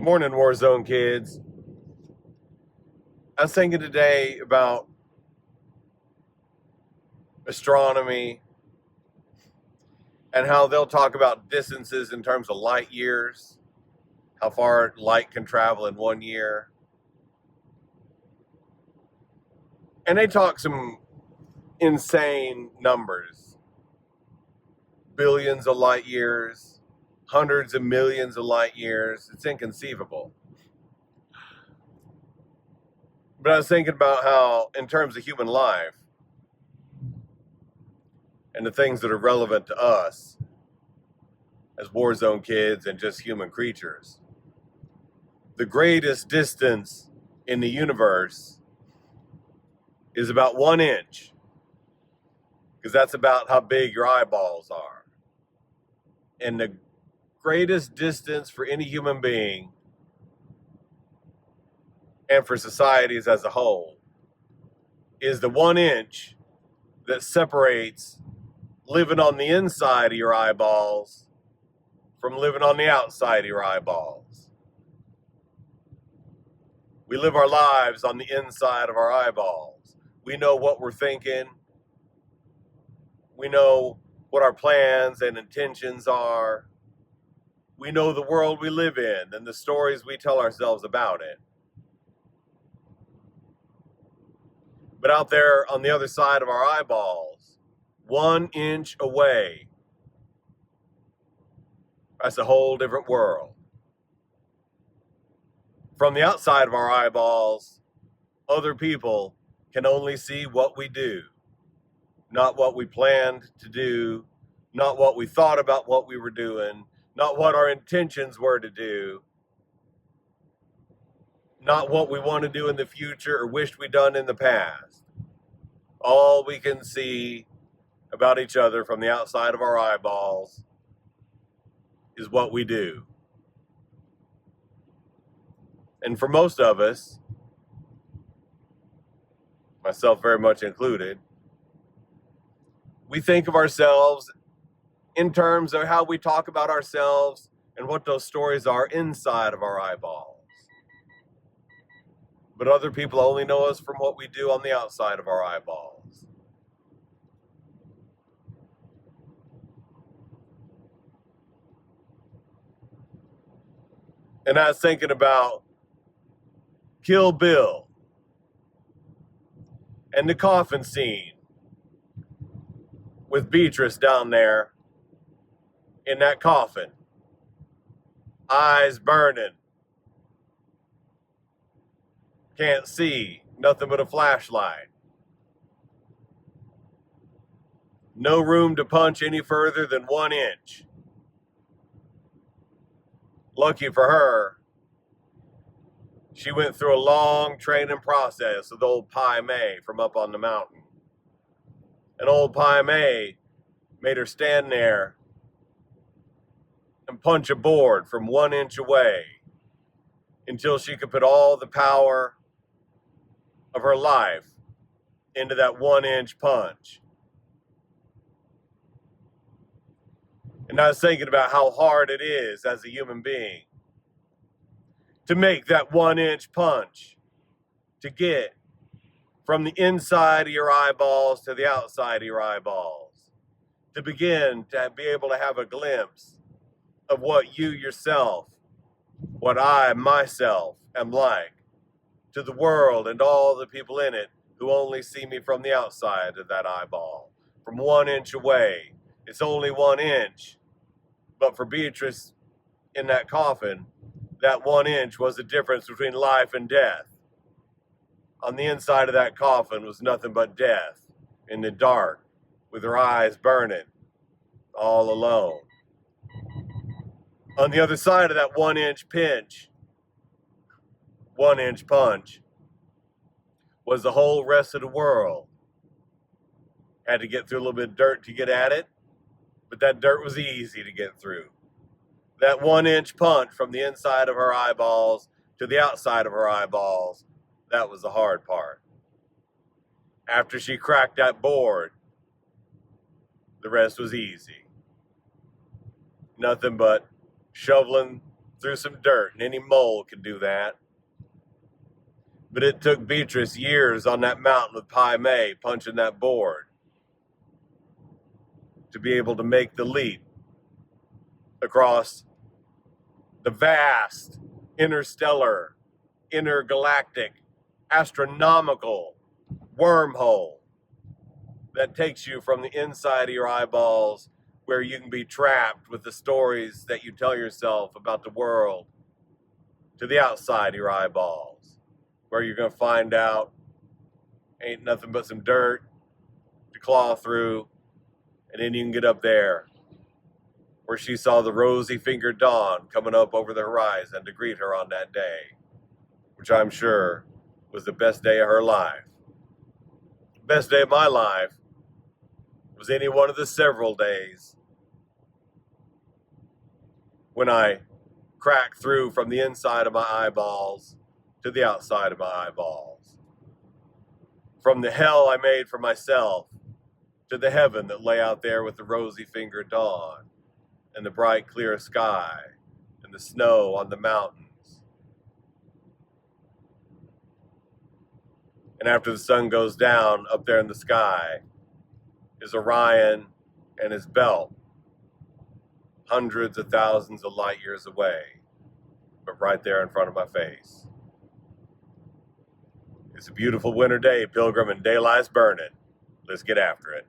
Morning, Warzone kids. I was thinking today about astronomy and how they'll talk about distances in terms of light years, how far light can travel in 1 year. And they talk some insane numbers, billions of light years, hundreds of millions of light years. It's inconceivable. But I was thinking about how, in terms of human life and the things that are relevant to us as Warzone kids and just human creatures, the greatest distance in the universe is about 1 inch, because that's about how big your eyeballs are. And the greatest distance for any human being and for societies as a whole is the 1 inch that separates living on the inside of your eyeballs from living on the outside of your eyeballs. We live our lives on the inside of our eyeballs. We know what we're thinking. We know what our plans and intentions are. We know the world we live in and the stories we tell ourselves about it. But out there on the other side of our eyeballs, 1 inch away, that's a whole different world. From the outside of our eyeballs, other people can only see what we do, not what we planned to do, not what we thought about what we were doing, not what our intentions were to do, not what we want to do in the future or wished we'd done in the past. All we can see about each other from the outside of our eyeballs is what we do. And for most of us, myself very much included, we think of ourselves in terms of how we talk about ourselves and what those stories are inside of our eyeballs. But other people only know us from what we do on the outside of our eyeballs. And I was thinking about Kill Bill and the coffin scene with Beatrice down there in that coffin, eyes burning, can't see, nothing but a flashlight. No room to punch any further than 1 inch. Lucky for her, she went through a long training process with old Pai Mei from up on the mountain. And old Pai Mei made her stand there and punch a board from 1 inch away until she could put all the power of her life into that 1 inch punch. And I was thinking about how hard it is as a human being to make that 1 inch punch, to get from the inside of your eyeballs to the outside of your eyeballs, to begin to be able to have a glimpse of what you yourself, what I myself am like, to the world and all the people in it who only see me from the outside of that eyeball, from 1 inch away. It's only 1 inch, but for Beatrice in that coffin, that 1 inch was the difference between life and death. On the inside of that coffin was nothing but death, in the dark, with her eyes burning, all alone. On the other side of that 1 inch pinch, 1 inch punch, was the whole rest of the world. Had to get through a little bit of dirt to get at it, but that dirt was easy to get through. That 1 inch punch from the inside of her eyeballs to the outside of her eyeballs, that was the hard part. After she cracked that board, the rest was easy. Nothing but shoveling through some dirt, and any mole can do that. But it took Beatrice years on that mountain with Pai Mei punching that board to be able to make the leap across the vast, interstellar, intergalactic, astronomical wormhole that takes you from the inside of your eyeballs, where you can be trapped with the stories that you tell yourself about the world, to the outside of your eyeballs, where you're going to find out ain't nothing but some dirt to claw through, and then you can get up there where she saw the rosy-fingered dawn coming up over the horizon to greet her on that day, which I'm sure was the best day of her life. The best day of my life was any one of the several days when I cracked through from the inside of my eyeballs to the outside of my eyeballs. From the hell I made for myself to the heaven that lay out there with the rosy-fingered dawn and the bright, clear sky and the snow on the mountains. And after the sun goes down up there in the sky is Orion and his belt, hundreds of thousands of light years away, but right there in front of my face. It's a beautiful winter day, Pilgrim, and daylight's burning. Let's get after it.